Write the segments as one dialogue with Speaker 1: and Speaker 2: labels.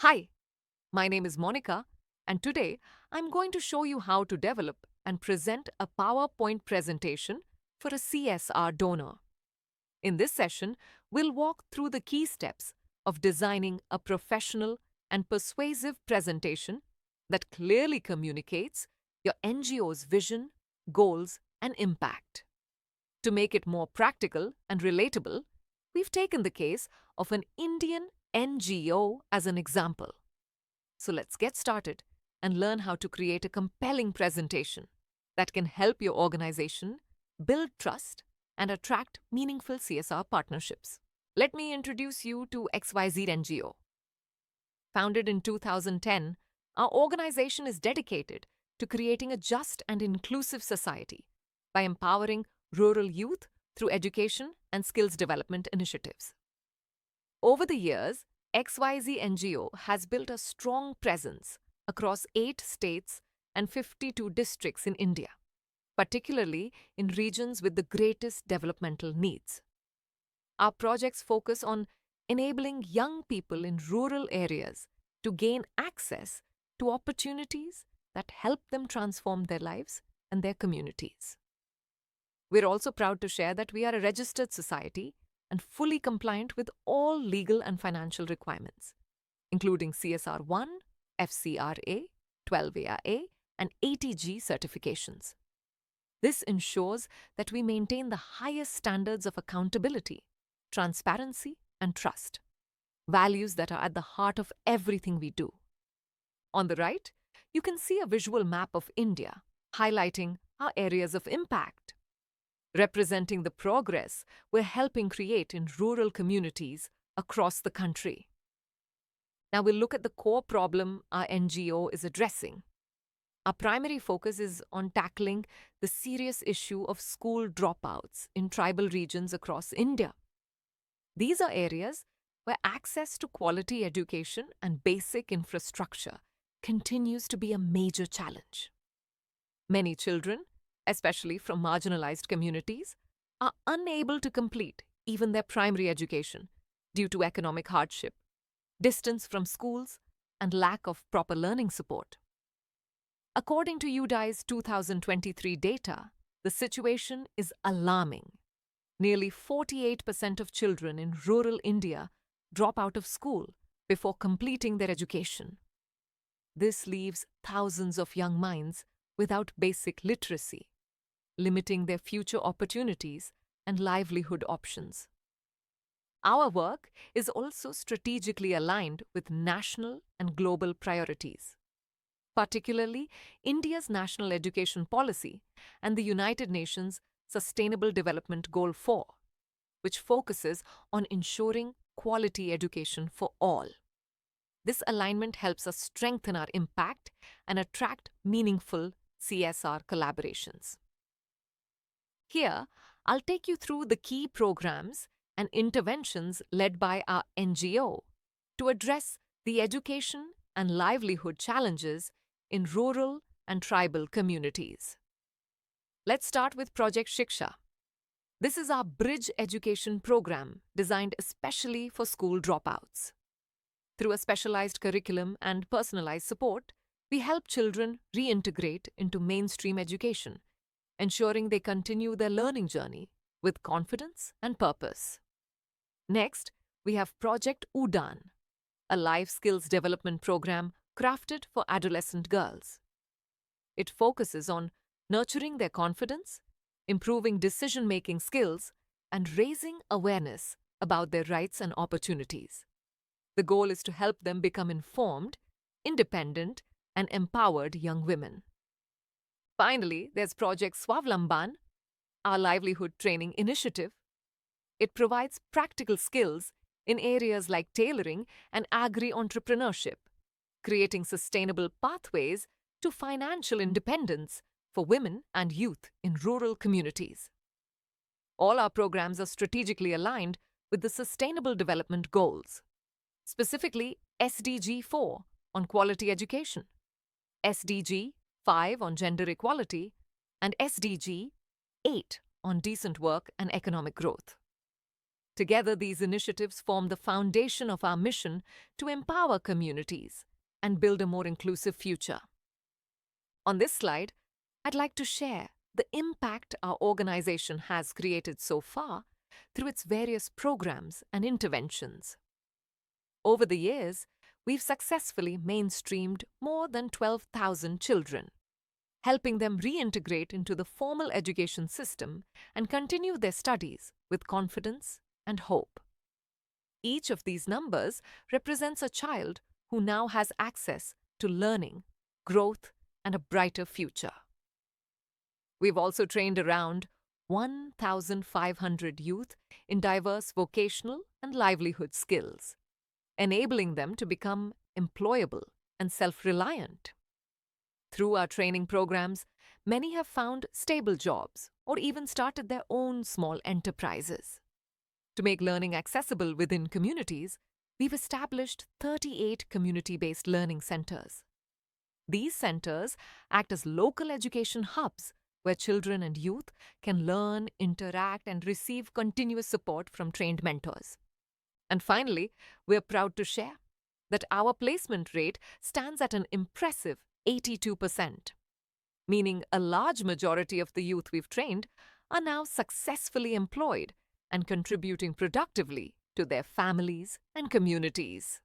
Speaker 1: Hi, my name is Monika, and today I'm going to show you how to develop and present a PowerPoint presentation for a CSR donor. In this session, we'll walk through the key steps of designing a professional and persuasive presentation that clearly communicates your NGO's vision, goals, and impact. To make it more practical and relatable, we've taken the case of an Indian NGO as an example. So let's get started and learn how to create a compelling presentation that can help your organization build trust and attract meaningful CSR partnerships. Let me introduce you to XYZ NGO. Founded in 2010, our organization is dedicated to creating a just and inclusive society by empowering rural youth through education and skills development initiatives. Over the years, XYZ NGO has built a strong presence across 8 states and 52 districts in India, particularly in regions with the greatest developmental needs. Our projects focus on enabling young people in rural areas to gain access to opportunities that help them transform their lives and their communities. We're also proud to share that we are a registered society and fully compliant with all legal and financial requirements, including CSR 1, FCRA, 12ARA, and ATG certifications. This ensures that we maintain the highest standards of accountability, transparency, and trust, values that are at the heart of everything we do. On the right, you can see a visual map of India, highlighting our areas of impact, representing the progress we're helping create in rural communities across the country. Now we'll look at the core problem our NGO is addressing. Our primary focus is on tackling the serious issue of school dropouts in tribal regions across India. These are areas where access to quality education and basic infrastructure continues to be a major challenge. Many children, especially from marginalized communities, are unable to complete even their primary education due to economic hardship, distance from schools, and lack of proper learning support. According to UDAI's 2023 data, the situation is alarming. Nearly 48% of children in rural India drop out of school before completing their education. This leaves thousands of young minds without basic literacy, limiting their future opportunities and livelihood options. Our work is also strategically aligned with national and global priorities, particularly India's National Education Policy and the United Nations Sustainable Development Goal 4, which focuses on ensuring quality education for all. This alignment helps us strengthen our impact and attract meaningful CSR collaborations. Here, I'll take you through the key programs and interventions led by our NGO to address the education and livelihood challenges in rural and tribal communities. Let's start with Project Shiksha. This is our bridge education program designed especially for school dropouts. Through a specialized curriculum and personalized support, we help children reintegrate into mainstream education, ensuring they continue their learning journey with confidence and purpose. Next, we have Project Udaan, a life skills development program crafted for adolescent girls. It focuses on nurturing their confidence, improving decision-making skills, and raising awareness about their rights and opportunities. The goal is to help them become informed, independent, and empowered young women. Finally, there's Project Swavlamban, our livelihood training initiative. It provides practical skills in areas like tailoring and agri-entrepreneurship, creating sustainable pathways to financial independence for women and youth in rural communities. All our programs are strategically aligned with the Sustainable Development Goals, specifically SDG 4 on quality education, SDG 5 on gender equality, and SDG 8 on decent work and economic growth. Together, these initiatives form the foundation of our mission to empower communities and build a more inclusive future. On this slide, I'd like to share the impact our organization has created so far through its various programs and interventions. Over the years, we've successfully mainstreamed more than 12,000 children, helping them reintegrate into the formal education system and continue their studies with confidence and hope. Each of these numbers represents a child who now has access to learning, growth, and a brighter future. We've also trained around 1,500 youth in diverse vocational and livelihood skills, enabling them to become employable and self-reliant. Through our training programs, many have found stable jobs or even started their own small enterprises. To make learning accessible within communities, we've established 38 community-based learning centers. These centers act as local education hubs where children and youth can learn, interact, and receive continuous support from trained mentors. And finally, we're proud to share that our placement rate stands at an impressive 82%, meaning a large majority of the youth we've trained are now successfully employed and contributing productively to their families and communities.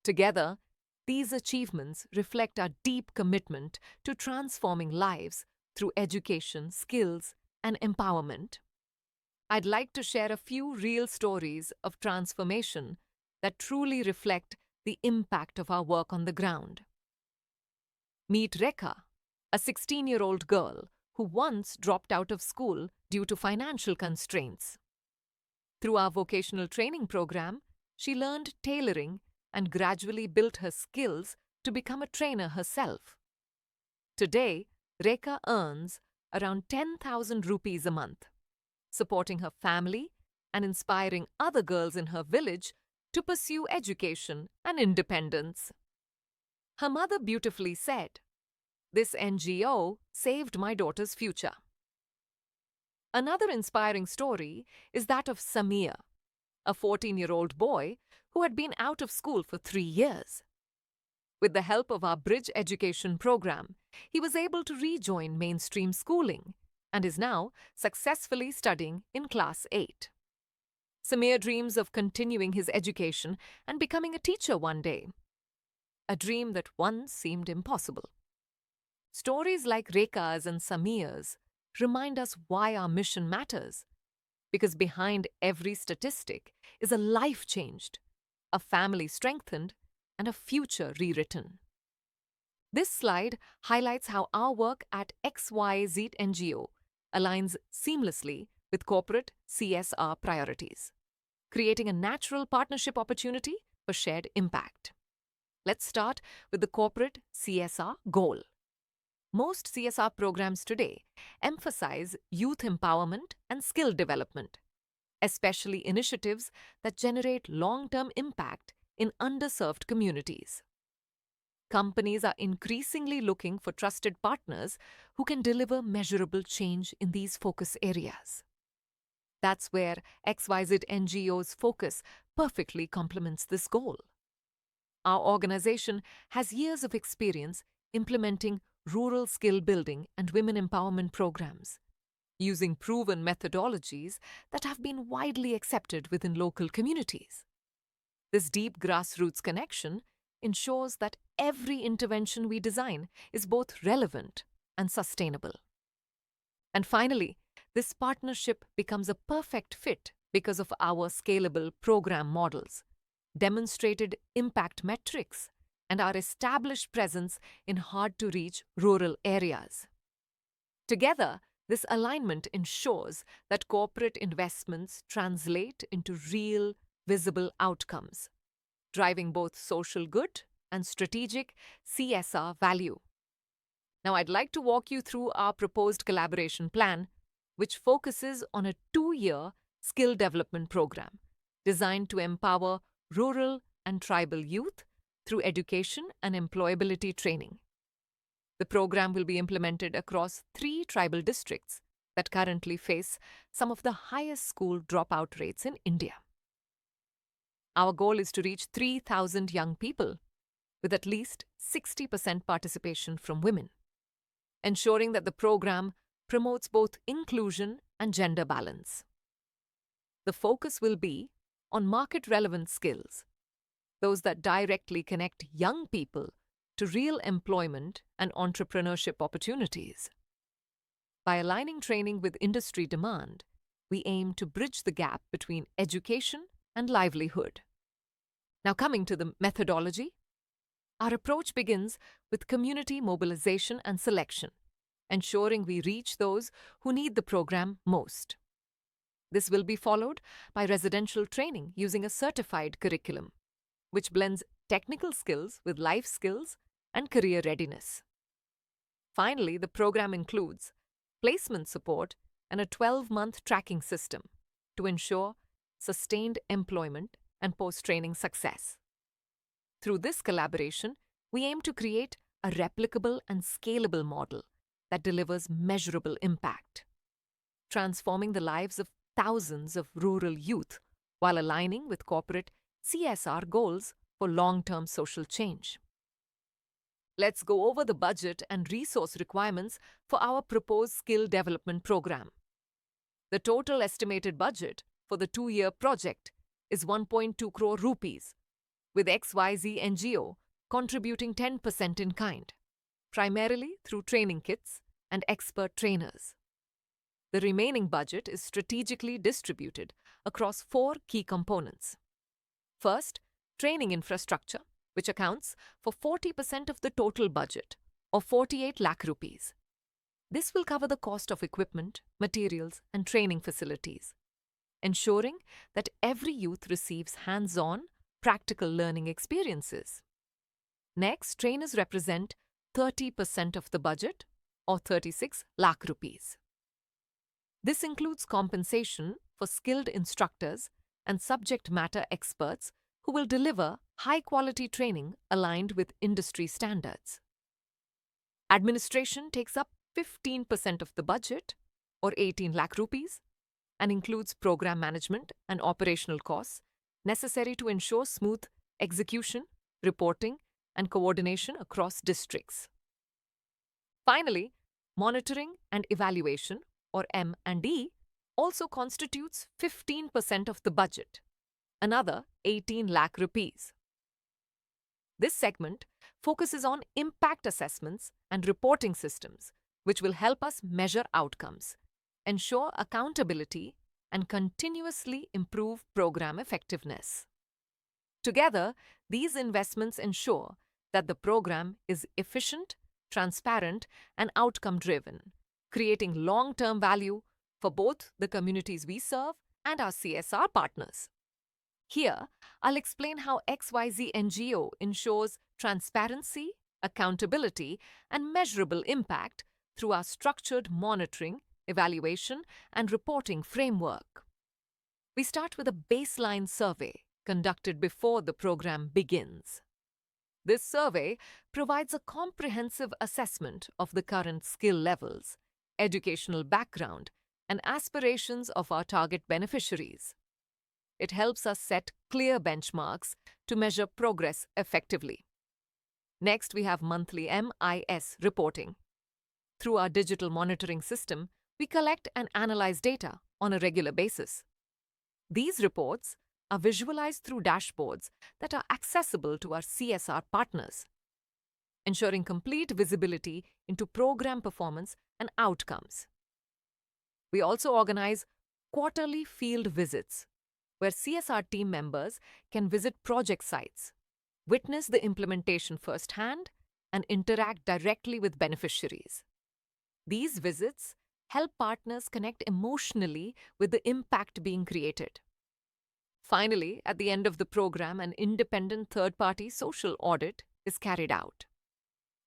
Speaker 1: Together, these achievements reflect our deep commitment to transforming lives through education, skills, and empowerment. I'd like to share a few real stories of transformation that truly reflect the impact of our work on the ground. Meet Rekha, a 16-year-old girl who once dropped out of school due to financial constraints. Through our vocational training program, she learned tailoring and gradually built her skills to become a trainer herself. Today, Rekha earns around 10,000 rupees a month, supporting her family and inspiring other girls in her village to pursue education and independence. Her mother beautifully said, "This NGO saved my daughter's future." Another inspiring story is that of Samir, a 14-year-old boy who had been out of school for 3 years. With the help of our Bridge Education program, he was able to rejoin mainstream schooling and is now successfully studying in Class 8. Samir dreams of continuing his education and becoming a teacher one day, a dream that once seemed impossible. Stories like Rekha's and Samir's remind us why our mission matters, because behind every statistic is a life changed, a family strengthened, and a future rewritten. This slide highlights how our work at XYZ NGO aligns seamlessly with corporate CSR priorities, creating a natural partnership opportunity for shared impact. Let's start with the corporate CSR goal. Most CSR programs today emphasize youth empowerment and skill development, especially initiatives that generate long-term impact in underserved communities. Companies are increasingly looking for trusted partners who can deliver measurable change in these focus areas. That's where XYZ NGO's focus perfectly complements this goal. Our organization has years of experience implementing rural skill building and women empowerment programs, using proven methodologies that have been widely accepted within local communities. This deep grassroots connection ensures that every intervention we design is both relevant and sustainable. And finally, this partnership becomes a perfect fit because of our scalable program models, demonstrated impact metrics, and our established presence in hard-to-reach rural areas. Together, this alignment ensures that corporate investments translate into real, visible outcomes, driving both social good and strategic CSR value. Now, I'd like to walk you through our proposed collaboration plan, which focuses on a 2-year skill development program designed to empower rural and tribal youth through education and employability training. The program will be implemented across 3 tribal districts that currently face some of the highest school dropout rates in India. Our goal is to reach 3,000 young people with at least 60% participation from women, ensuring that the program promotes both inclusion and gender balance. The focus will be on market-relevant skills, those that directly connect young people to real employment and entrepreneurship opportunities. By aligning training with industry demand, we aim to bridge the gap between education and livelihood. Now, coming to the methodology, our approach begins with community mobilization and selection, ensuring we reach those who need the program most. This will be followed by residential training using a certified curriculum, which blends technical skills with life skills and career readiness. Finally, the program includes placement support and a 12-month tracking system to ensure sustained employment and post-training success. Through this collaboration, we aim to create a replicable and scalable model that delivers measurable impact, transforming the lives of thousands of rural youth while aligning with corporate CSR goals for long-term social change. Let's go over the budget and resource requirements for our proposed skill development program. The total estimated budget for the 2-year project is 1.2 crore rupees, with XYZ NGO contributing 10% in kind, primarily through training kits and expert trainers. The remaining budget is strategically distributed across 4 key components. First, training infrastructure, which accounts for 40% of the total budget, or 48 lakh rupees. This will cover the cost of equipment, materials, and training facilities, ensuring that every youth receives hands-on, practical learning experiences. Next, trainers represent 30% of the budget, or 36 lakh rupees. This includes compensation for skilled instructors and subject matter experts who will deliver high-quality training aligned with industry standards. Administration takes up 15% of the budget, or 18 lakh rupees, and includes program management and operational costs necessary to ensure smooth execution, reporting, and coordination across districts. Finally, monitoring and evaluation, or M&E, also constitutes 15% of the budget, another 18 lakh rupees. This segment focuses on impact assessments and reporting systems, which will help us measure outcomes, ensure accountability, and continuously improve program effectiveness. Together, these investments ensure that the program is efficient, transparent, and outcome-driven, creating long-term value for both the communities we serve and our CSR partners. Here, I'll explain how XYZ NGO ensures transparency, accountability, and measurable impact through our structured monitoring, evaluation, and reporting framework. We start with a baseline survey conducted before the program begins. This survey provides a comprehensive assessment of the current skill levels, educational background, and aspirations of our target beneficiaries. It helps us set clear benchmarks to measure progress effectively. Next, we have monthly MIS reporting. Through our digital monitoring system, we collect and analyze data on a regular basis. These reports are visualized through dashboards that are accessible to our CSR partners, ensuring complete visibility into program performance and outcomes. We also organize quarterly field visits, where CSR team members can visit project sites, witness the implementation firsthand, and interact directly with beneficiaries. These visits help partners connect emotionally with the impact being created. Finally, at the end of the program, an independent third-party social audit is carried out.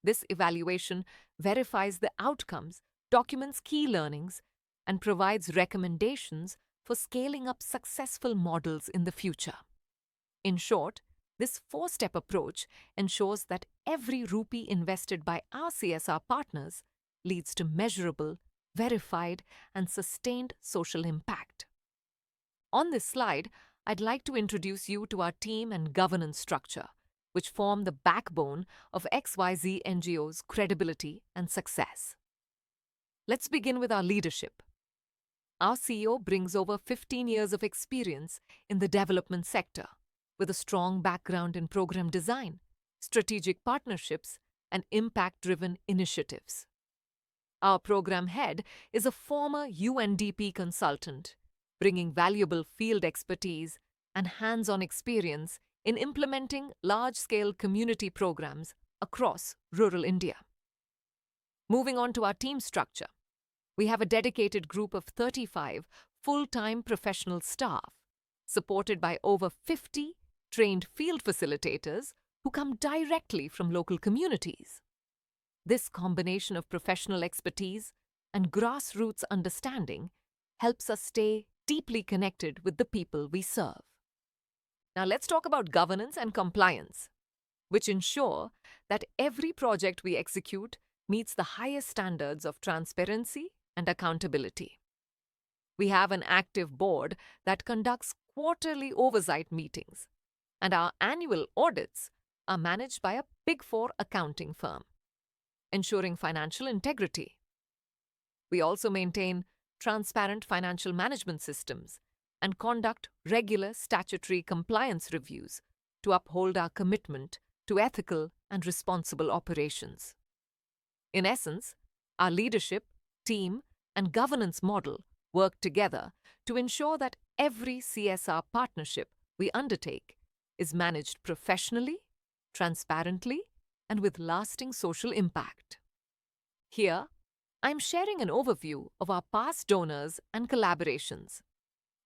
Speaker 1: This evaluation verifies the outcomes, documents key learnings, and provides recommendations for scaling up successful models in the future. In short, this 4-step approach ensures that every rupee invested by our CSR partners leads to measurable, verified, and sustained social impact. On this slide, I'd like to introduce you to our team and governance structure, which form the backbone of XYZ NGO's credibility and success. Let's begin with our leadership. Our CEO brings over 15 years of experience in the development sector, with a strong background in program design, strategic partnerships, and impact-driven initiatives. Our program head is a former UNDP consultant, bringing valuable field expertise and hands-on experience in implementing large-scale community programs across rural India. Moving on to our team structure, we have a dedicated group of 35 full-time professional staff, supported by over 50 trained field facilitators who come directly from local communities. This combination of professional expertise and grassroots understanding helps us stay deeply connected with the people we serve. Now let's talk about governance and compliance, which ensure that every project we execute meets the highest standards of transparency and accountability. We have an active board that conducts quarterly oversight meetings, and our annual audits are managed by a Big Four accounting firm, ensuring financial integrity. We also maintain transparent financial management systems and conduct regular statutory compliance reviews to uphold our commitment to ethical and responsible operations. In essence, our leadership, team, and governance model work together to ensure that every CSR partnership we undertake is managed professionally, transparently, and with lasting social impact. Here, I'm sharing an overview of our past donors and collaborations,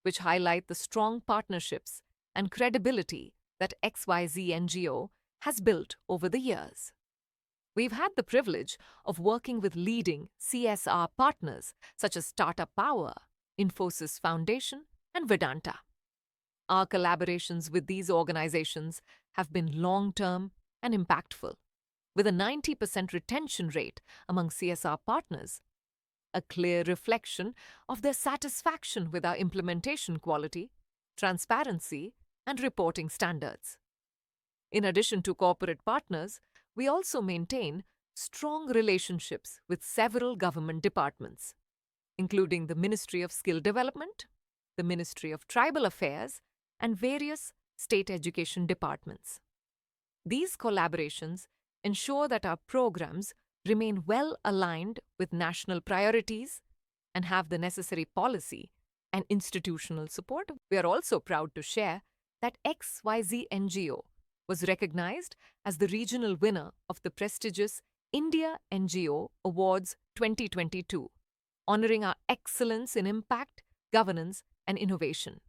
Speaker 1: which highlight the strong partnerships and credibility that XYZ NGO has built over the years. We've had the privilege of working with leading CSR partners such as Tata Power, Infosys Foundation, and Vedanta. Our collaborations with these organizations have been long-term and impactful, with a 90% retention rate among CSR partners, a clear reflection of their satisfaction with our implementation quality, transparency, and reporting standards. In addition to corporate partners, we also maintain strong relationships with several government departments, including the Ministry of Skill Development, the Ministry of Tribal Affairs, and various state education departments. These collaborations ensure that our programs remain well aligned with national priorities and have the necessary policy and institutional support. We are also proud to share that XYZ NGO was recognized as the regional winner of the prestigious Indian NGO Awards 2022, honoring our excellence in impact, governance, and innovation.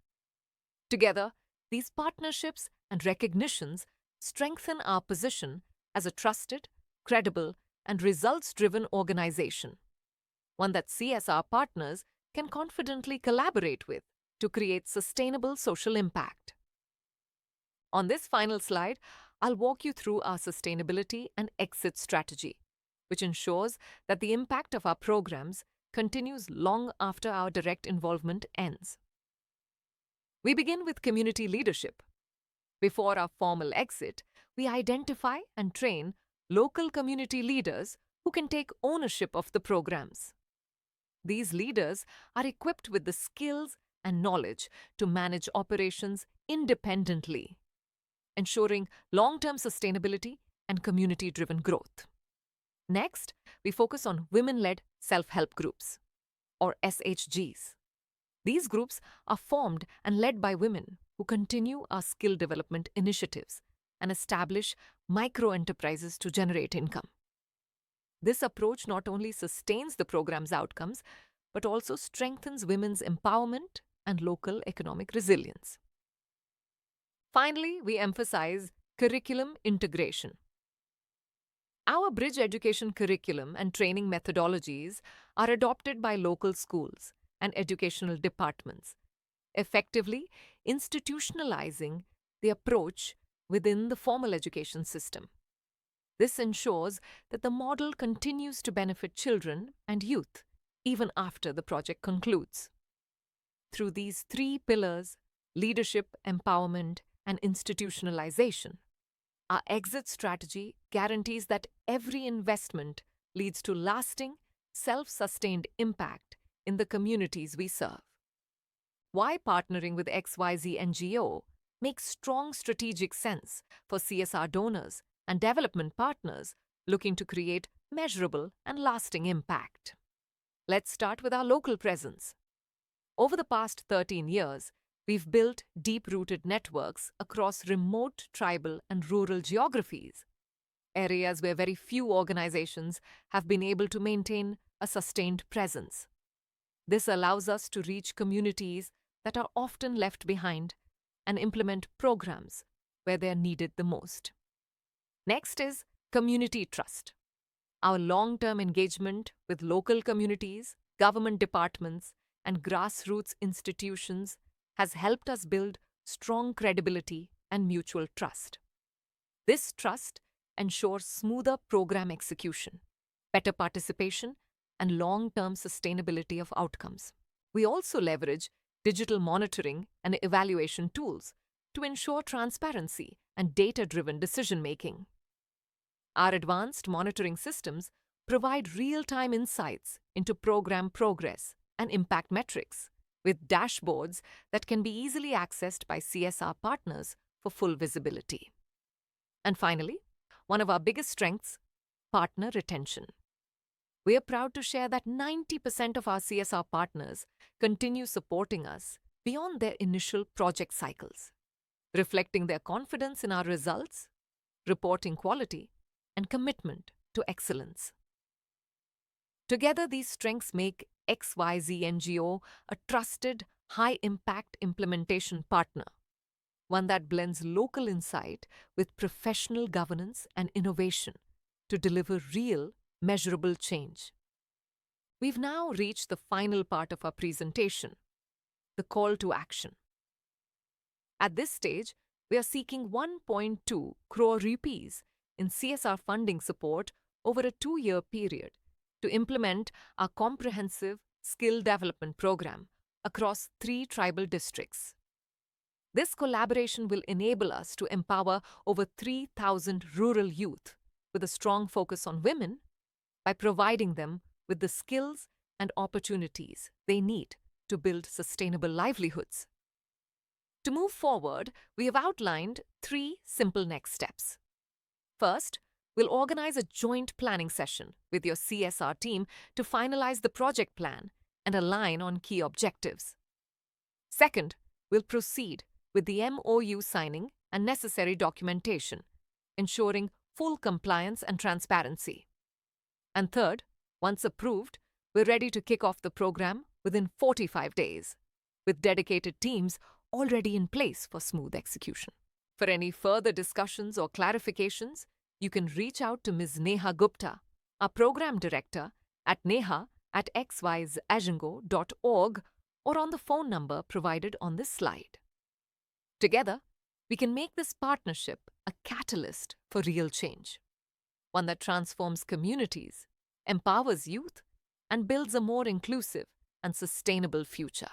Speaker 1: Together, these partnerships and recognitions strengthen our position as a trusted, credible, and results-driven organization, one that CSR partners can confidently collaborate with to create sustainable social impact. On this final slide, I'll walk you through our sustainability and exit strategy, which ensures that the impact of our programs continues long after our direct involvement ends. We begin with community leadership. Before our formal exit, we identify and train local community leaders who can take ownership of the programs. These leaders are equipped with the skills and knowledge to manage operations independently, ensuring long-term sustainability and community-driven growth. Next, we focus on women-led self-help groups, or SHGs. These groups are formed and led by women who continue our skill development initiatives and establish micro-enterprises to generate income. This approach not only sustains the program's outcomes, but also strengthens women's empowerment and local economic resilience. Finally, we emphasize curriculum integration. Our bridge education curriculum and training methodologies are adopted by local schools and educational departments, effectively institutionalizing the approach within the formal education system. This ensures that the model continues to benefit children and youth even after the project concludes. Through these three pillars, leadership, empowerment, and institutionalization, our exit strategy guarantees that every investment leads to lasting, self-sustained impact in the communities we serve. Why partnering with XYZ NGO makes strong strategic sense for CSR donors and development partners looking to create measurable and lasting impact. Let's start with our local presence. Over the past 13 years, we've built deep-rooted networks across remote, tribal, and rural geographies, areas where very few organizations have been able to maintain a sustained presence. This allows us to reach communities that are often left behind and implement programs where they are needed the most. Next is community trust. Our long-term engagement with local communities, government departments, and grassroots institutions has helped us build strong credibility and mutual trust. This trust ensures smoother program execution, better participation, and long-term sustainability of outcomes. We also leverage digital monitoring and evaluation tools to ensure transparency and data-driven decision-making. Our advanced monitoring systems provide real-time insights into program progress and impact metrics, with dashboards that can be easily accessed by CSR partners for full visibility. And finally, one of our biggest strengths, partner retention. We are proud to share that 90% of our CSR partners continue supporting us beyond their initial project cycles, reflecting their confidence in our results, reporting quality, and commitment to excellence. Together, these strengths make XYZ NGO a trusted, high-impact implementation partner, one that blends local insight with professional governance and innovation to deliver real, measurable change. We've now reached the final part of our presentation, the call to action. At this stage, we are seeking 1.2 crore rupees in CSR funding support over a 2-year period to implement our comprehensive skill development program across 3 tribal districts. This collaboration will enable us to empower over 3,000 rural youth with a strong focus on women by providing them with the skills and opportunities they need to build sustainable livelihoods. To move forward, we have outlined 3 simple next steps. First, we'll organize a joint planning session with your CSR team to finalize the project plan and align on key objectives. Second, we'll proceed with the MOU signing and necessary documentation, ensuring full compliance and transparency. And third, once approved, we're ready to kick off the program within 45 days, with dedicated teams already in place for smooth execution. For any further discussions or clarifications, you can reach out to Ms. Neha Gupta, our Program Director, at neha@xyzazhingo.org or on the phone number provided on this slide. Together, we can make this partnership a catalyst for real change, one that transforms communities, empowers youth, and builds a more inclusive and sustainable future.